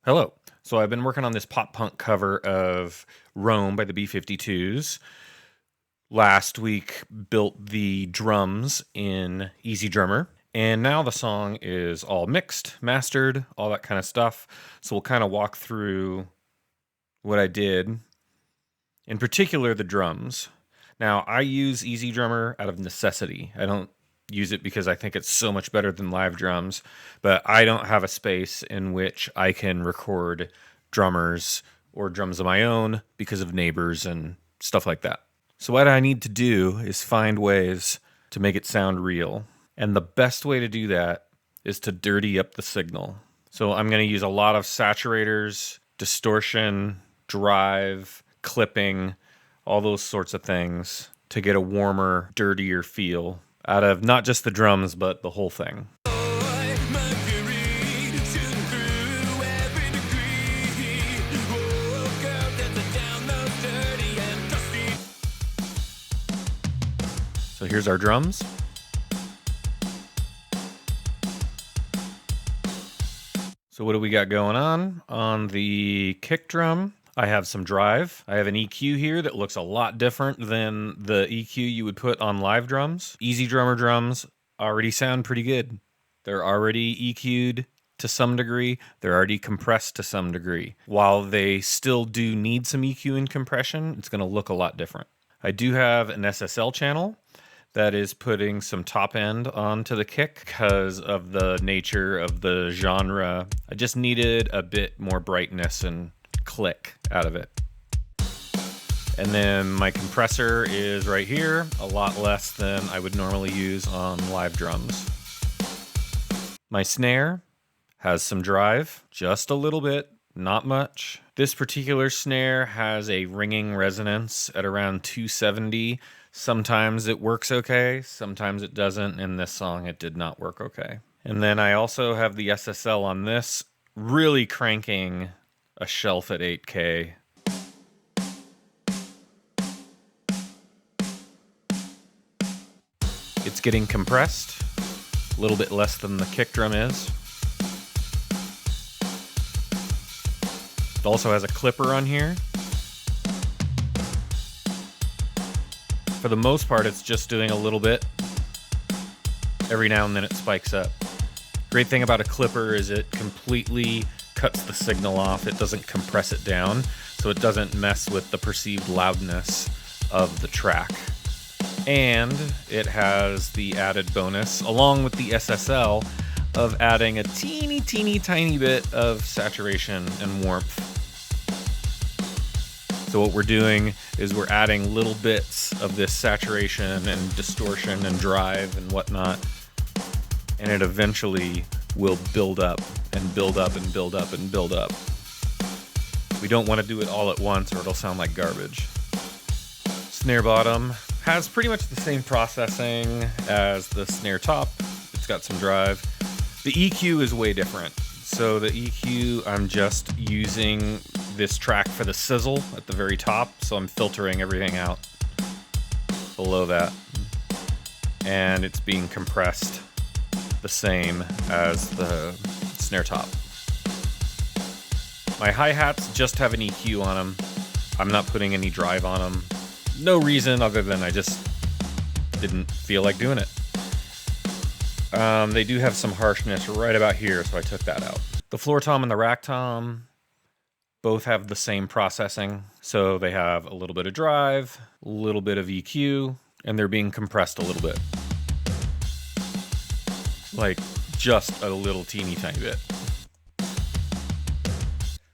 Hello. So I've been working on this pop punk cover of Rome by the B-52s. Last week built the drums in Easy Drummer, and now the song is all mixed, mastered, all that kind of stuff. So we'll kind of walk through what I did, in particular the drums. Now I use Easy Drummer out of necessity. I don't use it because I think it's so much better than live drums, but I don't have a space in which I can record drummers or drums of my own because of neighbors and stuff like that. So what I need to do is find ways to make it sound real. And the best way to do that is to dirty up the signal. So I'm going to use a lot of saturators, distortion, drive, clipping, all those sorts of things to get a warmer, dirtier feel out of not just the drums, but the whole thing. So here's our drums. So what do we got going on? On the kick drum, I have some drive. I have an EQ here that looks a lot different than the EQ you would put on live drums. Easy Drummer drums already sound pretty good. They're already EQ'd to some degree. They're already compressed to some degree. While they still do need some EQ and compression, it's going to look a lot different. I do have an SSL channel that is putting some top end onto the kick because of the nature of the genre. I just needed a bit more brightness and click out of it. And then my compressor is right here, a lot less than I would normally use on live drums. My snare has some drive, just a little bit, not much. This particular snare has a ringing resonance at around 270. Sometimes it works okay, sometimes it doesn't. In this song, it did not work okay. And then I also have the SSL on this, really cranking a shelf at 8K. It's getting compressed, a little bit less than the kick drum is. It also has a clipper on here. For the most part, it's just doing a little bit. Every now and then it spikes up. Great thing about a clipper is it completely cuts the signal off. It doesn't compress it down, so it doesn't mess with the perceived loudness of the track. And it has the added bonus, along with the SSL, of adding a teeny tiny bit of saturation and warmth. So what we're doing is we're adding little bits of this saturation and distortion and drive and whatnot, and it eventually will build up and build up and build up and build up. We don't want to do it all at once or it'll sound like garbage. Snare bottom has pretty much the same processing as the snare top. It's got some drive. The EQ is way different. So the EQ, I'm just using this track for the sizzle at the very top, so I'm filtering everything out below that. And it's being compressed the same as the snare top. My hi-hats just have an EQ on them. I'm not putting any drive on them. No reason other than I just didn't feel like doing it. They do have some harshness right about here, so I took that out. The floor tom and the rack tom both have the same processing. So they have a little bit of drive, a little bit of EQ, and they're being compressed a little bit. Like just a little teeny tiny bit.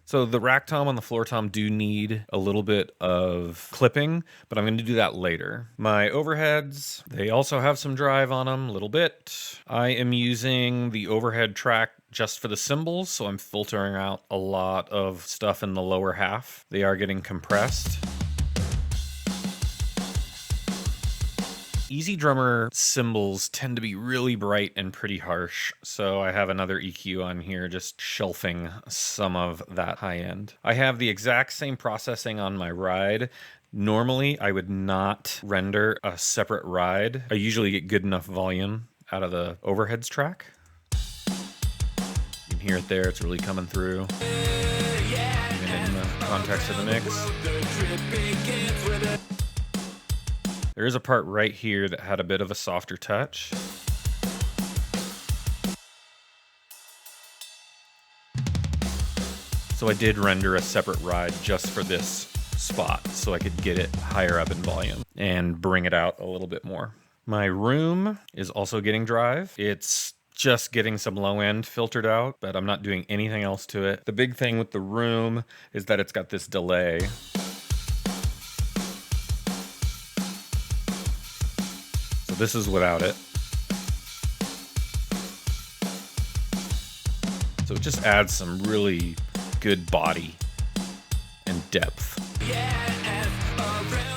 So the rack tom and the floor tom do need a little bit of clipping, but I'm going to do that later. My overheads, they also have some drive on them, a little bit. I am using the overhead track just for the cymbals, so I'm filtering out a lot of stuff in the lower half. They are getting compressed. Easy Drummer cymbals tend to be really bright and pretty harsh, so I have another EQ on here just shelving some of that high end. I have the exact same processing on my ride. Normally, I would not render a separate ride. I usually get good enough volume out of the overheads track. You can hear it there. It's really coming through. Even in the context of the mix. There is a part right here that had a bit of a softer touch. So I did render a separate ride just for this spot so I could get it higher up in volume and bring it out a little bit more. My room is also getting drive. It's just getting some low end filtered out, but I'm not doing anything else to it. The big thing with the room is that it's got this delay. So this is without it. So it just adds some really good body and depth.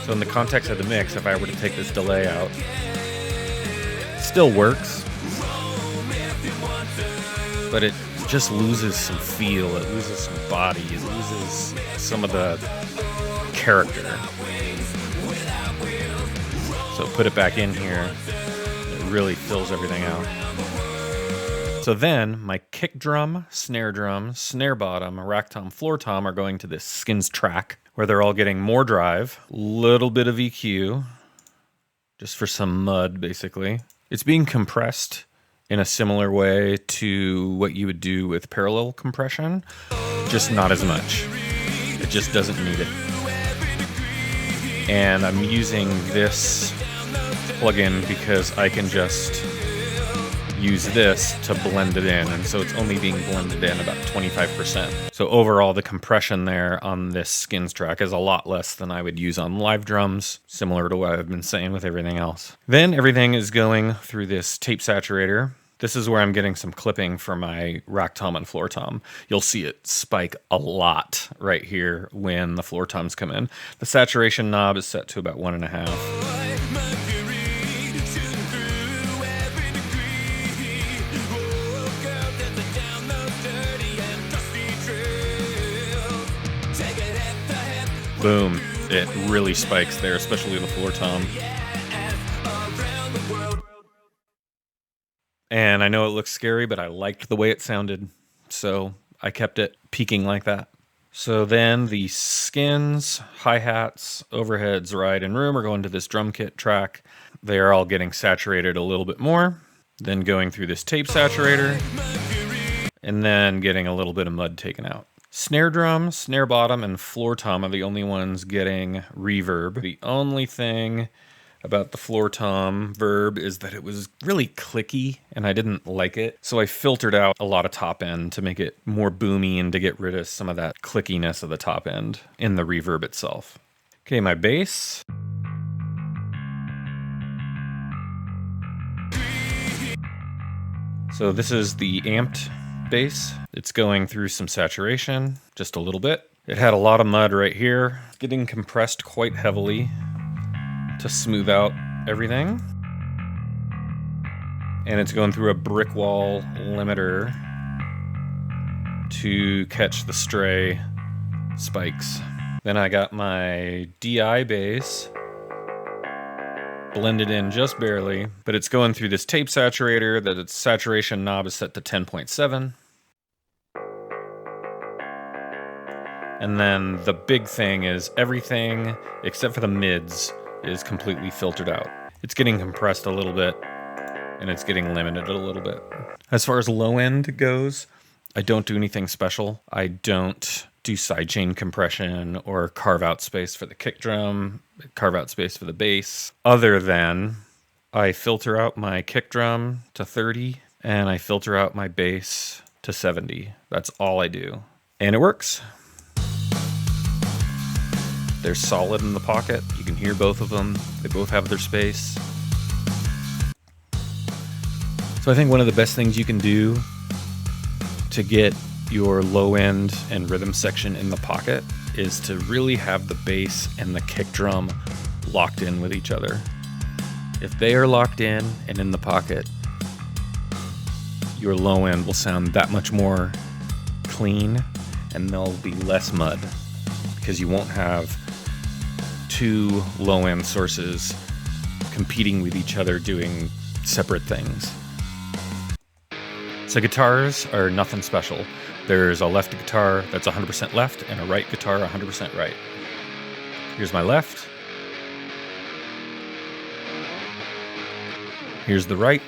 So in the context of the mix, if I were to take this delay out, it still works, but it just loses some feel, it loses some body, it loses some of the character. So put it back in here, it really fills everything out. So then my kick drum, snare bottom, rack tom, floor tom are going to this skins track where they're all getting more drive, little bit of EQ, just for some mud basically. It's being compressed in a similar way to what you would do with parallel compression, just not as much. It just doesn't need it. And I'm using this plugin because I can just use this to blend it in, and so it's only being blended in about 25%. So overall the compression there on this skins track is a lot less than I would use on live drums, similar to what I've been saying with everything else. Then everything is going through this tape saturator. This is where I'm getting some clipping for my rack tom and floor tom. You'll see it spike a lot right here when the floor toms come in. The saturation knob is set to about 1.5. Boom, it really spikes there, especially the floor tom. And I know it looks scary, but I liked the way it sounded, so I kept it peaking like that. So then the skins, hi-hats, overheads, ride, and room are going to this drum kit track. They are all getting saturated a little bit more, then going through this tape saturator, and then getting a little bit of mud taken out. Snare drum, snare bottom, and floor tom are the only ones getting reverb. The only thing about the floor tom verb is that it was really clicky and I didn't like it. So I filtered out a lot of top end to make it more boomy and to get rid of some of that clickiness of the top end in the reverb itself. Okay, my bass. So this is the amped bass. It's going through some saturation, just a little bit. It had a lot of mud right here, getting compressed quite heavily to smooth out everything. And it's going through a brick wall limiter to catch the stray spikes. Then I got my DI bass blended in just barely, but it's going through this tape saturator that its saturation knob is set to 10.7. And then the big thing is everything except for the mids is completely filtered out. It's getting compressed a little bit and it's getting limited a little bit. As far as low end goes, I don't do anything special. I don't do sidechain compression or carve out space for the kick drum, carve out space for the bass, other than I filter out my kick drum to 30 and I filter out my bass to 70. That's all I do. And it works. They're solid in the pocket. You can hear both of them. They both have their space. So I think one of the best things you can do to get your low end and rhythm section in the pocket is to really have the bass and the kick drum locked in with each other. If they are locked in and in the pocket, your low end will sound that much more clean and there'll be less mud because you won't have two low end sources competing with each other doing separate things. So guitars are nothing special. There's a left guitar that's 100% left and a right guitar 100% right. Here's my left. Here's the right.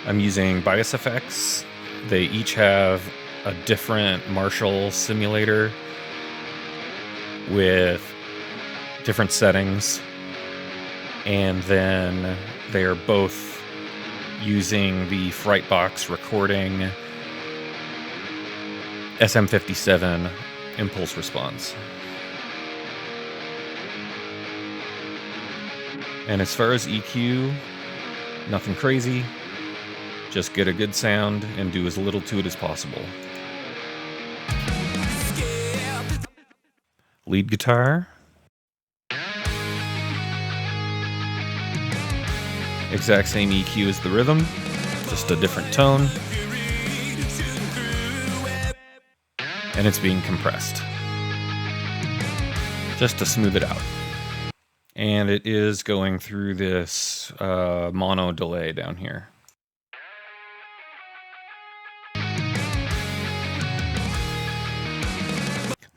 I'm using bias effects. They each have a different Marshall simulator with different settings, and then they are both using the Frightbox recording SM57 impulse response. And as far as EQ, nothing crazy. Just get a good sound and do as little to it as possible. Lead guitar. Exact same EQ as the rhythm, just a different tone. And it's being compressed, just to smooth it out. And it is going through this mono delay down here.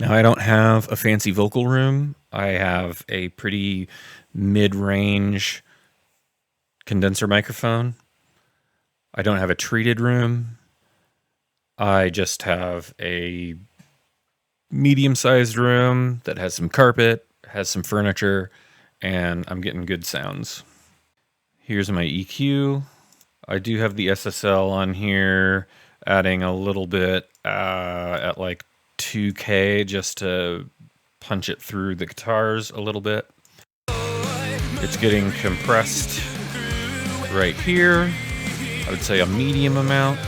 Now, I don't have a fancy vocal room. I have a pretty mid-range condenser microphone. I don't have a treated room. I just have a medium-sized room that has some carpet, has some furniture, and I'm getting good sounds. Here's my EQ. I do have the SSL on here, adding a little bit at like 2K just to punch it through the guitars a little bit. It's getting compressed right here. I would say a medium amount.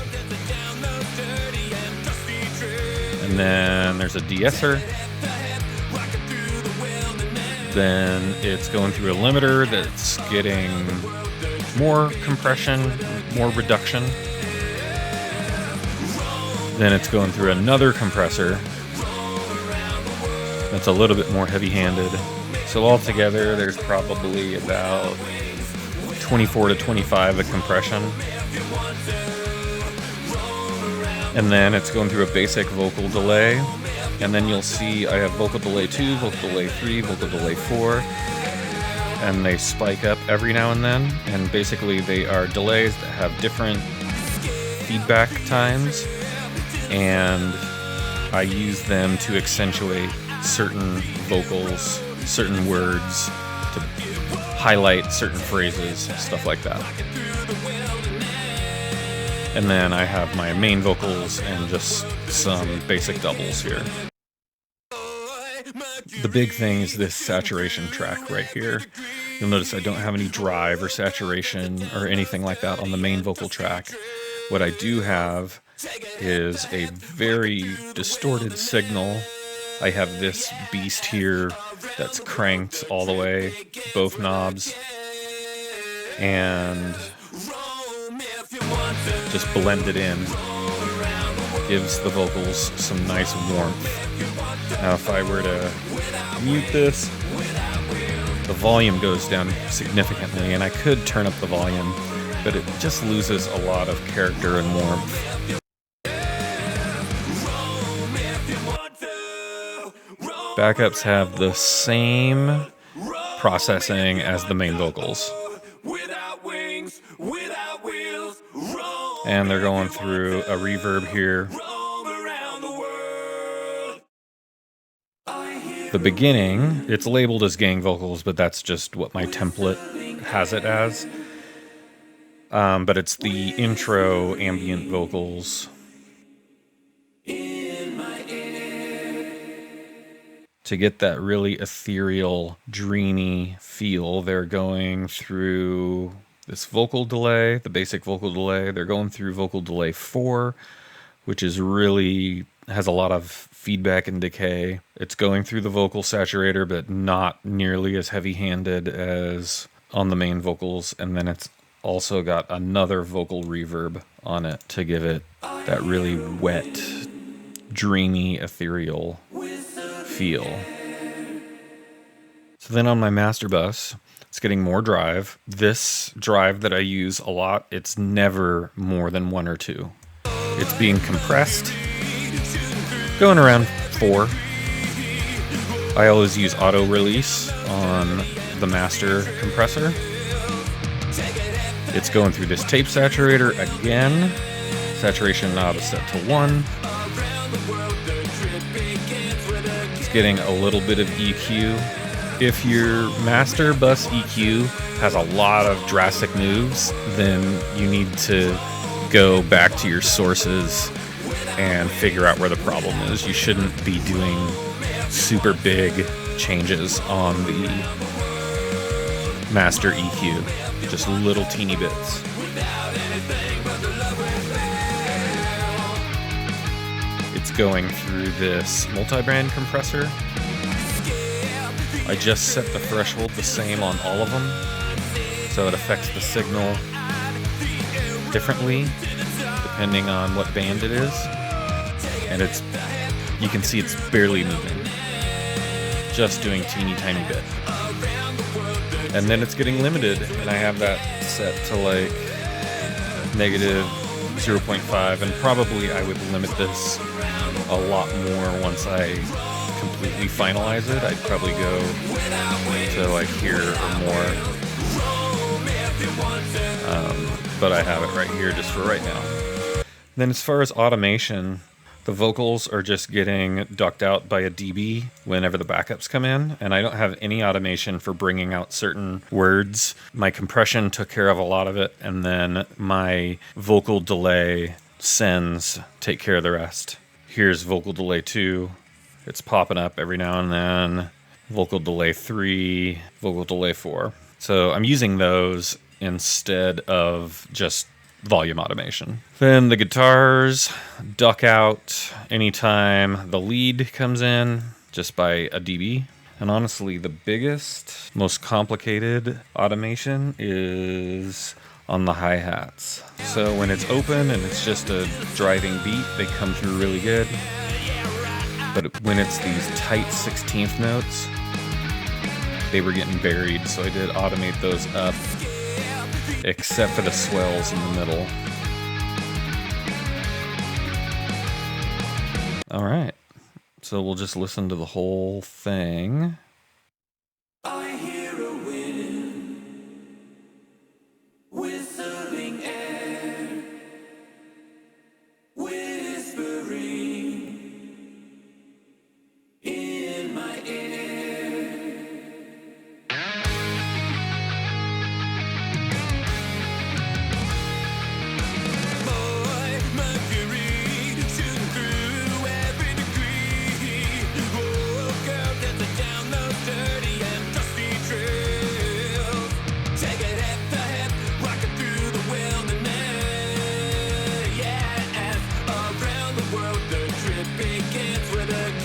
And then there's a de-esser. Then it's going through a limiter that's getting more compression, more reduction. Then it's going through another compressor that's a little bit more heavy-handed. So altogether, there's probably about 24 to 25 of compression. And then it's going through a basic vocal delay. And then you'll see I have vocal delay 2, vocal delay 3, vocal delay 4. And they spike up every now and then. And basically they are delays that have different feedback times. And I use them to accentuate certain vocals, certain words, to highlight certain phrases, stuff like that. And then I have my main vocals and just some basic doubles here. The big thing is this saturation track right here. You'll notice I don't have any drive or saturation or anything like that on the main vocal track. What I do have is a very distorted signal. I have this beast here that's cranked all the way, both knobs, and just blended in. Gives the vocals some nice warmth. Now if I were to mute this, the volume goes down significantly, and I could turn up the volume, but it just loses a lot of character and warmth. Backups have the same processing as the main vocals. And they're going through a reverb here. The beginning, it's labeled as gang vocals, but that's just what my template has it as. But it's the intro ambient vocals. To get that really ethereal, dreamy feel, they're going through this vocal delay, the basic vocal delay. They're going through vocal delay 4, which is really has a lot of feedback and decay. It's going through the vocal saturator, but not nearly as heavy-handed as on the main vocals. And then it's also got another vocal reverb on it to give it that really wet, dreamy, ethereal feel. So then on my master bus, It's getting more drive. This drive that I use a lot, it's never more than 1 or 2. It's being compressed, going around 4. I always use auto release on the master compressor. It's going through this tape saturator again. Saturation knob is set to 1. It's getting a little bit of EQ. If your master bus EQ has a lot of drastic moves, then you need to go back to your sources and figure out where the problem is. You shouldn't be doing super big changes on the master EQ, just little teeny bits. It's going through this multi-brand compressor. I just set the threshold the same on all of them, so it affects the signal differently depending on what band it is. And you can see it's barely moving, just doing teeny tiny bit. And then it's getting limited, and I have that set to like negative 0.5, and probably I would limit this a lot more once I completely finalize it. I'd probably go to like here or more, but I have it right here just for right now. Then as far as automation, the vocals are just getting ducked out by a dB whenever the backups come in, and I don't have any automation for bringing out certain words. My compression took care of a lot of it, and then my vocal delay sends take care of the rest. Here's vocal delay 2. It's popping up every now and then. Vocal delay 3, vocal delay 4. So I'm using those instead of just volume automation. Then the guitars duck out anytime the lead comes in, just by a dB. And honestly, the biggest, most complicated automation is on the hi-hats. So when it's open and it's just a driving beat, they come through really good. But when it's these tight 16th notes, they were getting buried, so I did automate those up, except for the swells in the middle. All right, so we'll just listen to the whole thing. I hear a wind whistling air, whispering in my ear. Boy, Mercury shooting through every degree. Oh, girl, there's a down those dirty and dusty trails. Take it hip to hip, rocking through the wilderness. Yes, around the world the trip begins with a